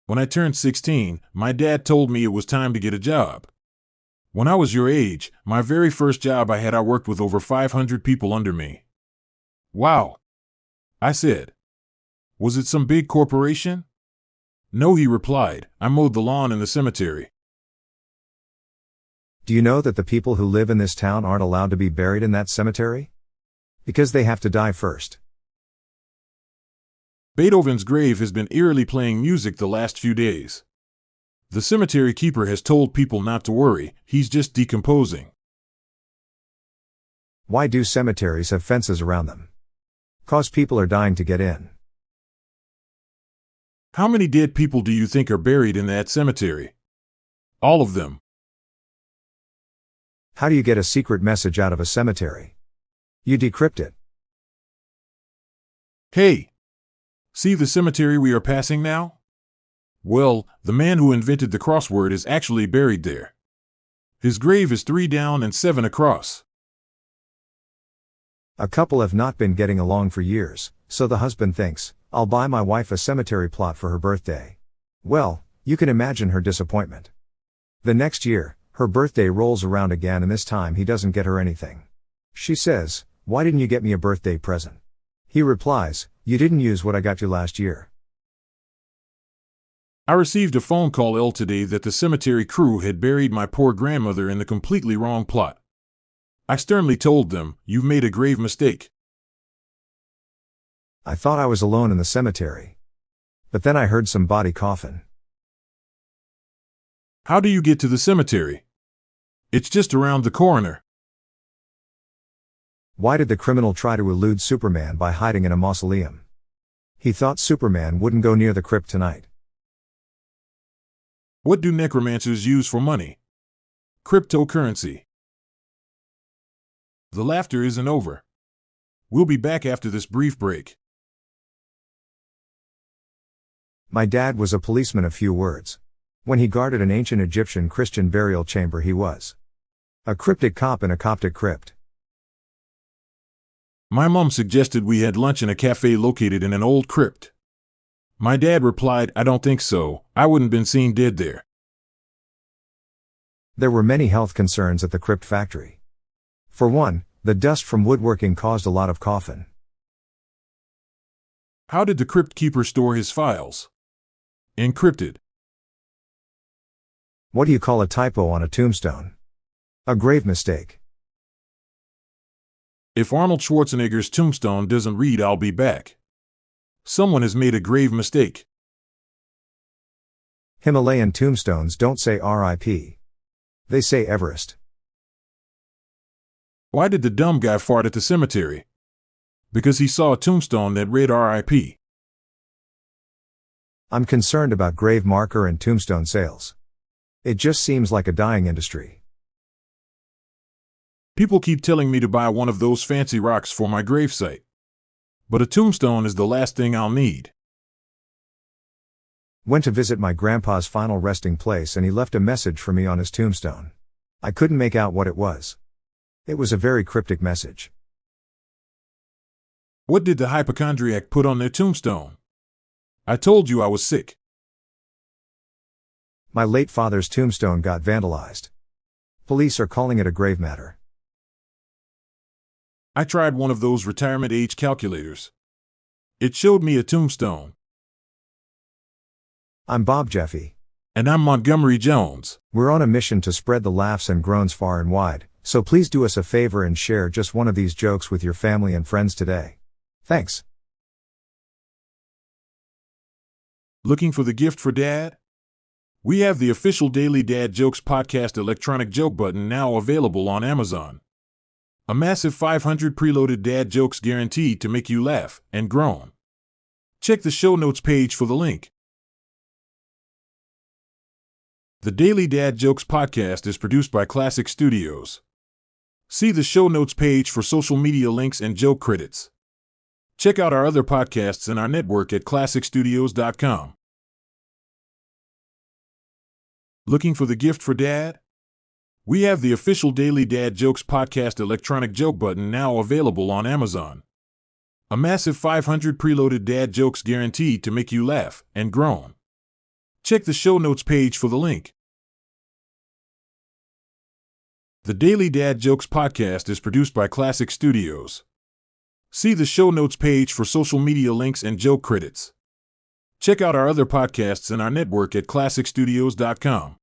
When I turned 16, my dad told me it was time to get a job. When I was your age, my very first job I worked with over 500 people under me. Wow, I said. Was it some big corporation? No, he replied, I mowed the lawn in the cemetery. Do you know that the people who live in this town aren't allowed to be buried in that cemetery? Because they have to die first. Beethoven's grave has been eerily playing music the last few days. The cemetery keeper has told people not to worry, he's just decomposing. Why do cemeteries have fences around them? 'Cause people are dying to get in. How many dead people do you think are buried in that cemetery? All of them. How do you get a secret message out of a cemetery? You decrypt it. Hey! See the cemetery we are passing now? Well, the man who invented the crossword is actually buried there. His grave is 3 down and 7 across. A couple have not been getting along for years, so the husband thinks, I'll buy my wife a cemetery plot for her birthday. Well, you can imagine her disappointment. The next year, her birthday rolls around again and this time he doesn't get her anything. She says, why didn't you get me a birthday present? He replies, you didn't use what I got you last year. I received a phone call today that the cemetery crew had buried my poor grandmother in the completely wrong plot. I sternly told them, you've made a grave mistake. I thought I was alone in the cemetery. But then I heard somebody coughing. How do you get to the cemetery? It's just around the corner. Why did the criminal try to elude Superman by hiding in a mausoleum? He thought Superman wouldn't go near the crypt tonight. What do necromancers use for money? Cryptocurrency. The laughter isn't over. We'll be back after this brief break. My dad was a policeman of few words. When he guarded an ancient Egyptian Christian burial chamber, he was a cryptic cop in a Coptic crypt. My mom suggested we had lunch in a cafe located in an old crypt. My dad replied, I don't think so, I wouldn't been seen dead there. There were many health concerns at the crypt factory. For one, the dust from woodworking caused a lot of coughing. How did the crypt keeper store his files? Encrypted. What do you call a typo on a tombstone? A grave mistake. If Arnold Schwarzenegger's tombstone doesn't read I'll be back, someone has made a grave mistake. Himalayan tombstones don't say RIP. They say Everest. Why did the dumb guy fart at the cemetery? Because he saw a tombstone that read RIP. I'm concerned about grave marker and tombstone sales. It just seems like a dying industry. People keep telling me to buy one of those fancy rocks for my gravesite. But a tombstone is the last thing I'll need. Went to visit my grandpa's final resting place and he left a message for me on his tombstone. I couldn't make out what it was. It was a very cryptic message. What did the hypochondriac put on their tombstone? I told you I was sick. My late father's tombstone got vandalized. Police are calling it a grave matter. I tried one of those retirement age calculators. It showed me a tombstone. I'm Bob Jeffy. And I'm Montgomery Jones. We're on a mission to spread the laughs and groans far and wide, so please do us a favor and share just one of these jokes with your family and friends today. Thanks. Looking for the gift for Dad? We have the official Daily Dad Jokes podcast electronic joke button now available on Amazon. A massive 500 preloaded dad jokes guaranteed to make you laugh and groan. Check the show notes page for the link. The Daily Dad Jokes podcast is produced by Classic Studios. See the show notes page for social media links and joke credits. Check out our other podcasts in our network at classicstudios.com. Looking for the gift for Dad? We have the official Daily Dad Jokes podcast electronic joke button now available on Amazon. A massive 500 preloaded dad jokes guaranteed to make you laugh and groan. Check the show notes page for the link. The Daily Dad Jokes podcast is produced by Classic Studios. See the show notes page for social media links and joke credits. Check out our other podcasts in our network at classicstudios.com.